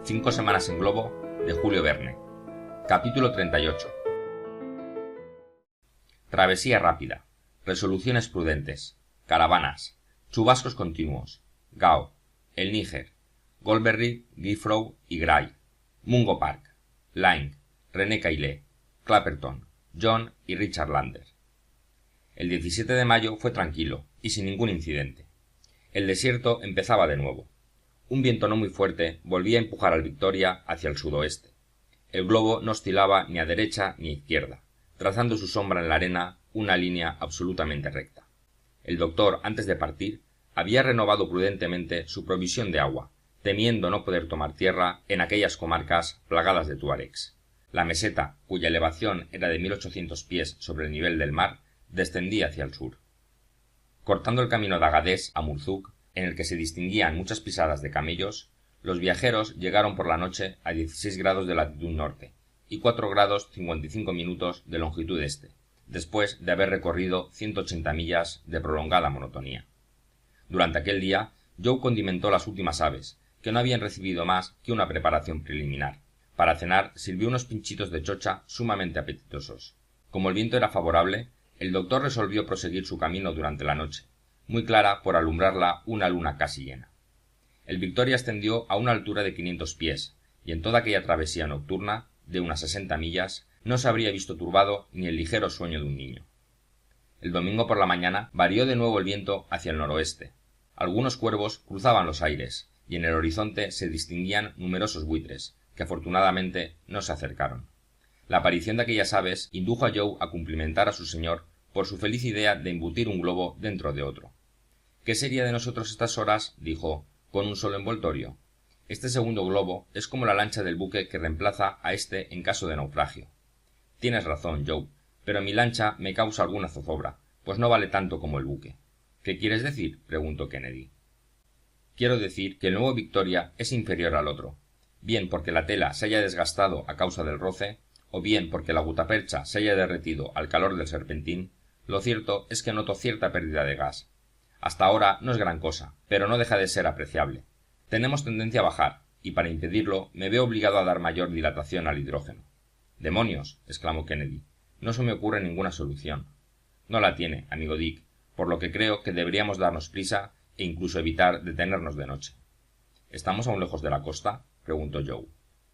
5 semanas en globo, de Julio Verne. Capítulo 38. Travesía rápida. Resoluciones prudentes. Caravanas. Chubascos continuos. Gao. El Níger. Goldberry, Gifford y Gray. Mungo Park. Lyne. René Caillet. Clapperton. John y Richard Lander. El 17 de mayo fue tranquilo y sin ningún incidente. El desierto empezaba de nuevo. Un viento no muy fuerte volvía a empujar al Victoria hacia el sudoeste. El globo no oscilaba ni a derecha ni a izquierda, trazando su sombra en la arena una línea absolutamente recta. El doctor, antes de partir, había renovado prudentemente su provisión de agua, temiendo no poder tomar tierra en aquellas comarcas plagadas de tuaregs. La meseta, cuya elevación era de 1800 pies sobre el nivel del mar, descendía hacia el sur. Cortando el camino de Agadez a Murzuk, en el que se distinguían muchas pisadas de camellos, los viajeros llegaron por la noche a 16 grados de latitud norte y 4 grados 55 minutos de longitud este, después de haber recorrido 180 millas de prolongada monotonía. Durante aquel día, Joe condimentó las últimas aves, que no habían recibido más que una preparación preliminar. Para cenar sirvió unos pinchitos de chocha sumamente apetitosos. Como el viento era favorable, el doctor resolvió proseguir su camino durante la noche, muy clara por alumbrarla una luna casi llena. El Victoria ascendió a una altura de 500 pies, y en toda aquella travesía nocturna, de unas 60 millas, no se habría visto turbado ni el ligero sueño de un niño. El domingo por la mañana varió de nuevo el viento hacia el noroeste. Algunos cuervos cruzaban los aires, y en el horizonte se distinguían numerosos buitres, que afortunadamente no se acercaron. La aparición de aquellas aves indujo a Joe a cumplimentar a su señor por su feliz idea de embutir un globo dentro de otro. ¿Qué sería de nosotros estas horas? Dijo, con un solo envoltorio. Este segundo globo es como la lancha del buque que reemplaza a este en caso de naufragio. Tienes razón, Joe, pero mi lancha me causa alguna zozobra, pues no vale tanto como el buque. ¿Qué quieres decir? Preguntó Kennedy. Quiero decir que el nuevo Victoria es inferior al otro, bien porque la tela se haya desgastado a causa del roce, o bien porque la gutapercha se haya derretido al calor del serpentín. Lo cierto es que noto cierta pérdida de gas. Hasta ahora no es gran cosa, pero no deja de ser apreciable. Tenemos tendencia a bajar, y para impedirlo me veo obligado a dar mayor dilatación al hidrógeno. ¡Demonios!, exclamó Kennedy. No se me ocurre ninguna solución. No la tiene, amigo Dick, por lo que creo que deberíamos darnos prisa e incluso evitar detenernos de noche. ¿Estamos aún lejos de la costa?, preguntó Joe.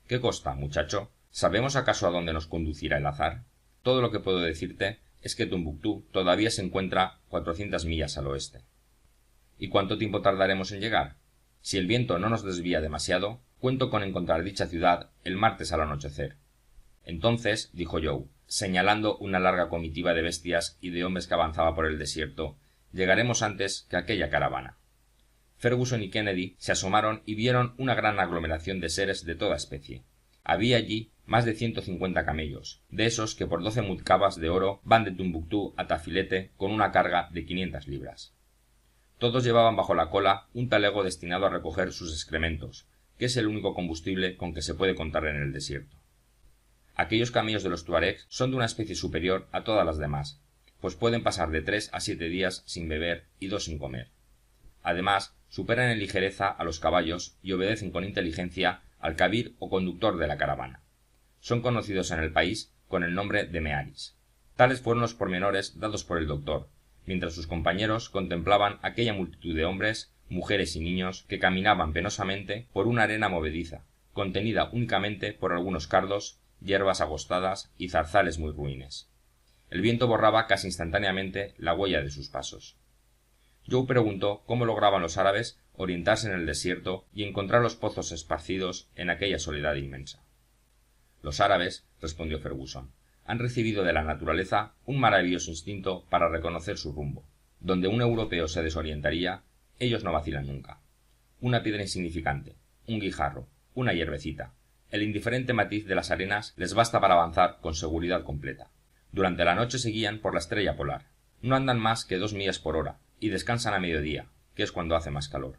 ¿Qué costa, muchacho? ¿Sabemos acaso a dónde nos conducirá el azar? Todo lo que puedo decirte es que Tombuctú todavía se encuentra 400 millas al oeste. ¿Y cuánto tiempo tardaremos en llegar? Si el viento no nos desvía demasiado, cuento con encontrar dicha ciudad el martes al anochecer. Entonces, dijo Joe, señalando una larga comitiva de bestias y de hombres que avanzaba por el desierto, llegaremos antes que aquella caravana. Ferguson y Kennedy se asomaron y vieron una gran aglomeración de seres de toda especie. Había allí más de 150 camellos, de esos que por 12 muzcabas de oro van de Tombuctú a Tafilete con una carga de 500 libras. Todos llevaban bajo la cola un talego destinado a recoger sus excrementos, que es el único combustible con que se puede contar en el desierto. Aquellos camellos de los tuaregs son de una especie superior a todas las demás, pues pueden pasar de 3 a 7 días sin beber y 2 sin comer. Además, superan en ligereza a los caballos y obedecen con inteligencia al kabir o conductor de la caravana. Son conocidos en el país con el nombre de mearis. Tales fueron los pormenores dados por el doctor, mientras sus compañeros contemplaban aquella multitud de hombres, mujeres y niños que caminaban penosamente por una arena movediza, contenida únicamente por algunos cardos, hierbas agostadas y zarzales muy ruines. El viento borraba casi instantáneamente la huella de sus pasos. Joe preguntó cómo lograban los árabes orientarse en el desierto y encontrar los pozos esparcidos en aquella soledad inmensa. Los árabes, respondió Ferguson, han recibido de la naturaleza un maravilloso instinto para reconocer su rumbo. Donde un europeo se desorientaría, ellos no vacilan nunca. Una piedra insignificante, un guijarro, una hierbecita, el indiferente matiz de las arenas les basta para avanzar con seguridad completa. Durante la noche se guían por la estrella polar. No andan más que 2 millas por hora y descansan a mediodía, que es cuando hace más calor.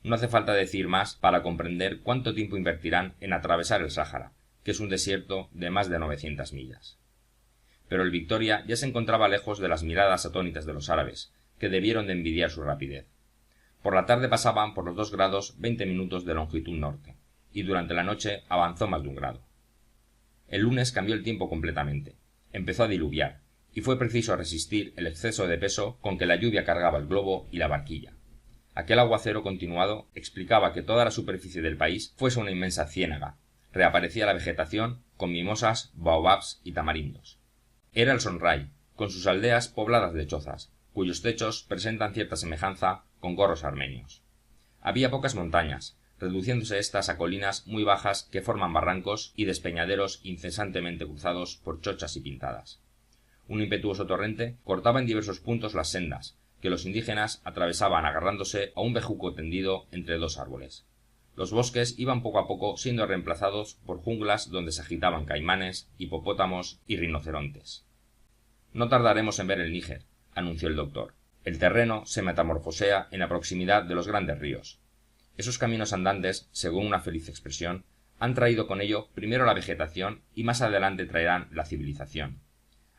No hace falta decir más para comprender cuánto tiempo invertirán en atravesar el Sáhara, que es un desierto de más de 900 millas. Pero el Victoria ya se encontraba lejos de las miradas atónitas de los árabes, que debieron de envidiar su rapidez. Por la tarde pasaban por los 2 grados 20 minutos de longitud norte. y durante la noche avanzó más de 1 grado. El lunes cambió el tiempo completamente. Empezó a diluviar, y fue preciso resistir el exceso de peso con que la lluvia cargaba el globo y la barquilla. Aquel aguacero continuado explicaba que toda la superficie del país fuese una inmensa ciénaga. Reaparecía la vegetación con mimosas, baobabs y tamarindos. Era el Sonrai, con sus aldeas pobladas de chozas, cuyos techos presentan cierta semejanza con gorros armenios. Había pocas montañas, reduciéndose éstas a colinas muy bajas que forman barrancos y despeñaderos incesantemente cruzados por chochas y pintadas. Un impetuoso torrente cortaba en diversos puntos las sendas, que los indígenas atravesaban agarrándose a un bejuco tendido entre 2 árboles. Los bosques iban poco a poco siendo reemplazados por junglas donde se agitaban caimanes, hipopótamos y rinocerontes. No tardaremos en ver el Níger, anunció el doctor. El terreno se metamorfosea en la proximidad de los grandes ríos. Esos caminos andantes, según una feliz expresión, han traído con ello primero la vegetación y más adelante traerán la civilización.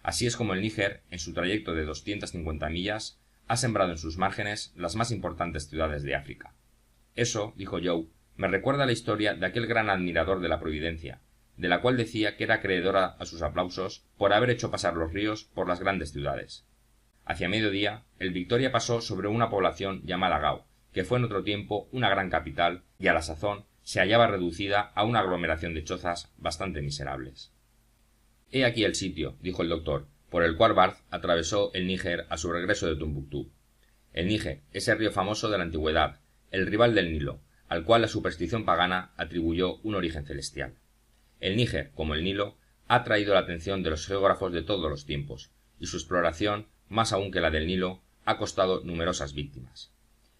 Así es como el Níger, en su trayecto de 250 millas, ha sembrado en sus márgenes las más importantes ciudades de África. Eso, dijo Joe, me recuerda la historia de aquel gran admirador de la providencia, de la cual decía que era acreedora a sus aplausos por haber hecho pasar los ríos por las grandes ciudades. Hacia mediodía, el Victoria pasó sobre una población llamada Gao, que fue en otro tiempo una gran capital y a la sazón se hallaba reducida a una aglomeración de chozas bastante miserables. He aquí el sitio, dijo el doctor, por el cual Barth atravesó el Níger a su regreso de Tombuctú. El Níger, ese río famoso de la antigüedad, el rival del Nilo, al cual la superstición pagana atribuyó un origen celestial. El Níger, como el Nilo, ha atraído la atención de los geógrafos de todos los tiempos, y su exploración, más aún que la del Nilo, ha costado numerosas víctimas.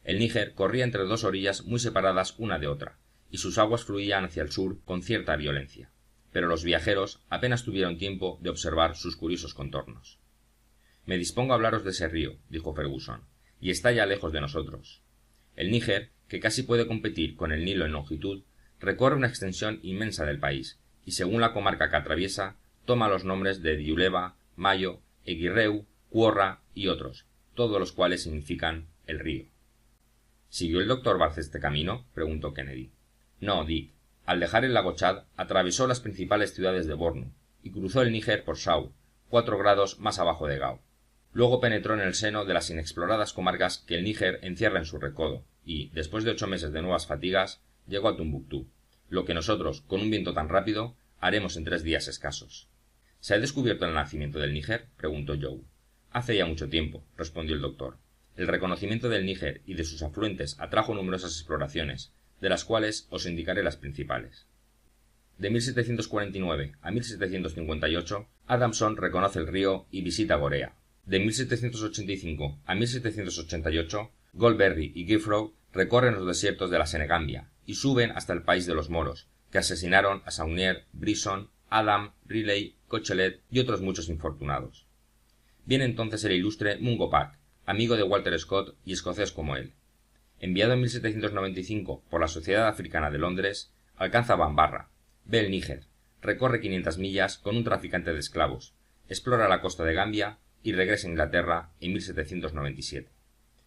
El Níger corría entre 2 orillas muy separadas una de otra, y sus aguas fluían hacia el sur con cierta violencia, pero los viajeros apenas tuvieron tiempo de observar sus curiosos contornos. Me dispongo a hablaros de ese río, dijo Ferguson, y está ya lejos de nosotros. El Níger, que casi puede competir con el Nilo en longitud, recorre una extensión inmensa del país, y según la comarca que atraviesa, toma los nombres de Diuleba, Mayo, Eguirreu, Cuorra y otros, todos los cuales significan el río. ¿Siguió el doctor Barth este camino?, preguntó Kennedy. No, Dick. Al dejar el lago Chad, atravesó las principales ciudades de Bornu y cruzó el Níger por Sau, 4 grados más abajo de Gao. Luego penetró en el seno de las inexploradas comarcas que el Níger encierra en su recodo y, después de 8 meses de nuevas fatigas, llegó a Tombuctú, lo que nosotros, con un viento tan rápido, haremos en 3 días escasos. ¿Se ha descubierto el nacimiento del Níger?, preguntó Joe. Hace ya mucho tiempo, respondió el doctor. El reconocimiento del Níger y de sus afluentes atrajo numerosas exploraciones, de las cuales os indicaré las principales. De 1749 a 1758, Adamson reconoce el río y visita Gorea. De 1785 a 1788, Golberry y Giffroy recorren los desiertos de la Senegambia y suben hasta el país de los moros, que asesinaron a Saunier, Brisson, Adam, Riley, Cochelet y otros muchos infortunados. Viene entonces el ilustre Mungo Park, amigo de Walter Scott y escocés como él. Enviado en 1795 por la Sociedad Africana de Londres, alcanza Bambarra, ve el Níger, recorre 500 millas con un traficante de esclavos, explora la costa de Gambia y regresa a Inglaterra en 1797.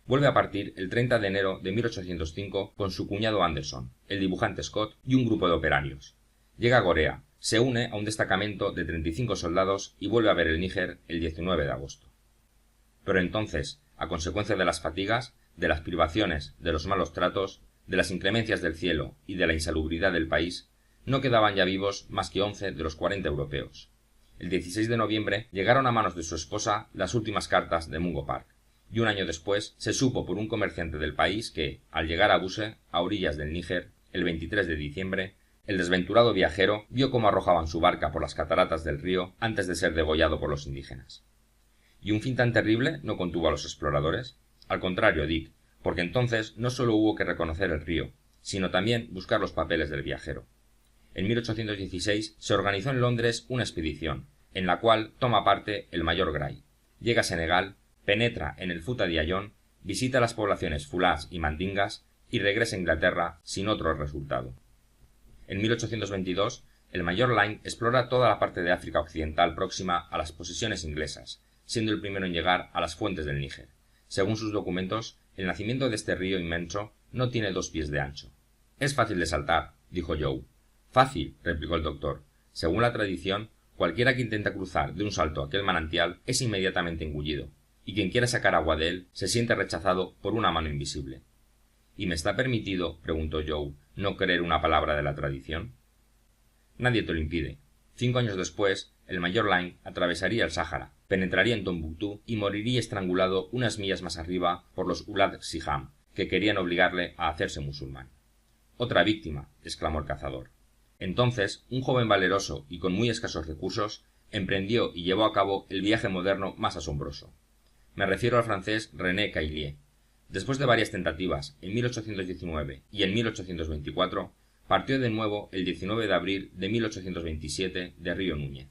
Vuelve a partir el 30 de enero de 1805 con su cuñado Anderson, el dibujante Scott y un grupo de operarios. Llega a Gorea, se une a un destacamento de 35 soldados y vuelve a ver el Níger el 19 de agosto. Pero entonces, a consecuencia de las fatigas, de las privaciones, de los malos tratos, de las inclemencias del cielo y de la insalubridad del país, no quedaban ya vivos más que 11 de los 40 europeos. El 16 de noviembre llegaron a manos de su esposa las últimas cartas de Mungo Park, y un año después se supo por un comerciante del país que, al llegar a Buse, a orillas del Níger, el 23 de diciembre, el desventurado viajero vio cómo arrojaban su barca por las cataratas del río antes de ser degollado por los indígenas. ¿Y un fin tan terrible no contuvo a los exploradores? Al contrario, Dick, porque entonces no solo hubo que reconocer el río, sino también buscar los papeles del viajero. En 1816 se organizó en Londres una expedición, en la cual toma parte el mayor Gray. Llega a Senegal, penetra en el Futa de Ayón, visita las poblaciones fulás y mandingas y regresa a Inglaterra sin otro resultado. En 1822, el mayor Lyne explora toda la parte de África occidental próxima a las posesiones inglesas, siendo el primero en llegar a las fuentes del Níger. Según sus documentos, el nacimiento de este río inmenso no tiene 2 pies de ancho. Es fácil de saltar, dijo Joe. Fácil, replicó el doctor. Según la tradición, cualquiera que intenta cruzar de un salto aquel manantial es inmediatamente engullido, y quien quiera sacar agua de él se siente rechazado por una mano invisible. ¿Y me está permitido, preguntó Joe, no creer una palabra de la tradición? Nadie te lo impide. 5 años después, el mayor Line atravesaría el Sáhara, penetraría en Tombuctú y moriría estrangulado unas millas más arriba por los Ulad Siham, que querían obligarle a hacerse musulmán. Otra víctima, exclamó el cazador. Entonces, un joven valeroso y con muy escasos recursos emprendió y llevó a cabo el viaje moderno más asombroso. Me refiero al francés René Caillié. Después de varias tentativas, en 1819 y en 1824, partió de nuevo el 19 de abril de 1827 de Río Núñez.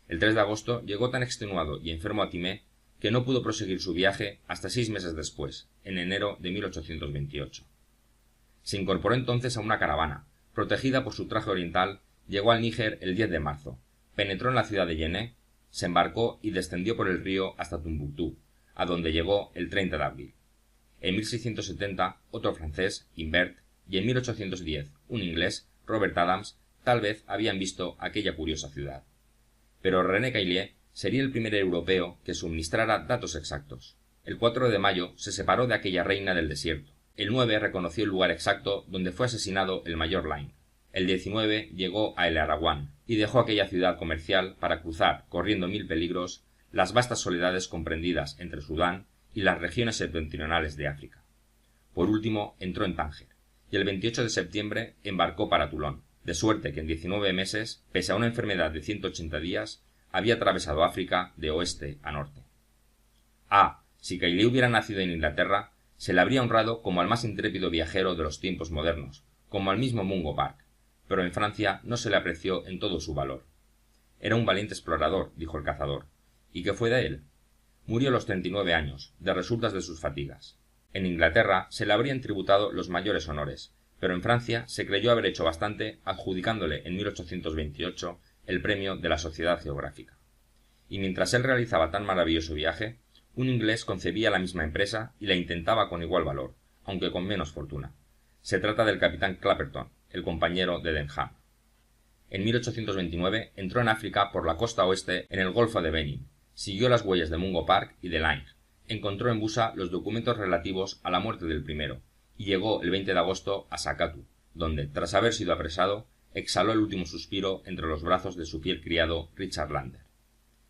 El 3 de agosto llegó tan extenuado y enfermo a Timé que no pudo proseguir su viaje hasta 6 meses después, en enero de 1828. Se incorporó entonces a una caravana, protegida por su traje oriental, llegó al Níger el 10 de marzo, penetró en la ciudad de Yené, se embarcó y descendió por el río hasta Tombuctú, a donde llegó el 30 de abril. En 1670, otro francés, Imbert, y en 1810, un inglés, Robert Adams, tal vez habían visto aquella curiosa ciudad. Pero René Caillié sería el primer europeo que suministrara datos exactos. El 4 de mayo se separó de aquella reina del desierto. El 9 reconoció el lugar exacto donde fue asesinado el mayor Line. El 19 llegó a El Araguán y dejó aquella ciudad comercial para cruzar, corriendo 1000 peligros, las vastas soledades comprendidas entre Sudán y las regiones septentrionales de África. Por último, entró en Tánger, y el 28 de septiembre embarcó para Toulon, de suerte que en 19 meses, pese a una enfermedad de 180 días, había atravesado África de oeste a norte. Si Caillié hubiera nacido en Inglaterra, se le habría honrado como al más intrépido viajero de los tiempos modernos, como al mismo Mungo Park, pero en Francia no se le apreció en todo su valor. Era un valiente explorador, dijo el cazador. ¿Y qué fue de él? Murió a los 39 años, de resultas de sus fatigas. En Inglaterra se le habrían tributado los mayores honores, pero en Francia se creyó haber hecho bastante adjudicándole en 1828 el premio de la Sociedad Geográfica. Y mientras él realizaba tan maravilloso viaje, un inglés concebía la misma empresa y la intentaba con igual valor, aunque con menos fortuna. Se trata del capitán Clapperton, el compañero de Denham. En 1829 entró en África por la costa oeste en el Golfo de Benin, siguió las huellas de Mungo Park y de Line, encontró en Busa los documentos relativos a la muerte del primero, y llegó el 20 de agosto a Sakatu, donde, tras haber sido apresado, exhaló el último suspiro entre los brazos de su fiel criado Richard Lander.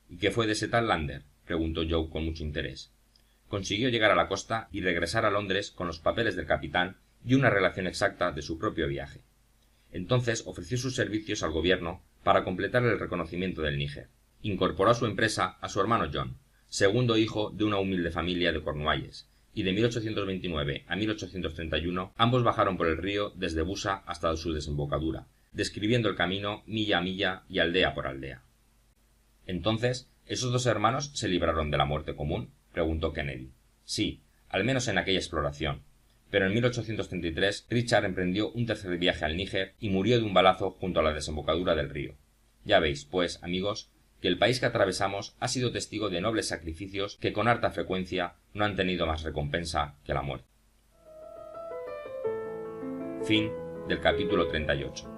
¿Y qué fue de ese tal Lander?, preguntó Joe con mucho interés. Consiguió llegar a la costa y regresar a Londres con los papeles del capitán y una relación exacta de su propio viaje. Entonces ofreció sus servicios al gobierno para completar el reconocimiento del Níger. Incorporó a su empresa a su hermano John, segundo hijo de una humilde familia de Cornualles, y de 1829 a 1831 ambos bajaron por el río desde Busa hasta su desembocadura, describiendo el camino milla a milla y aldea por aldea. Entonces, ¿esos dos hermanos se libraron de la muerte común?, preguntó Kennedy. Sí, al menos en aquella exploración. Pero en 1833 Richard emprendió un tercer viaje al Níger y murió de un balazo junto a la desembocadura del río. Ya veis, pues, amigos, que el país que atravesamos ha sido testigo de nobles sacrificios que con harta frecuencia no han tenido más recompensa que la muerte. Fin del capítulo 38.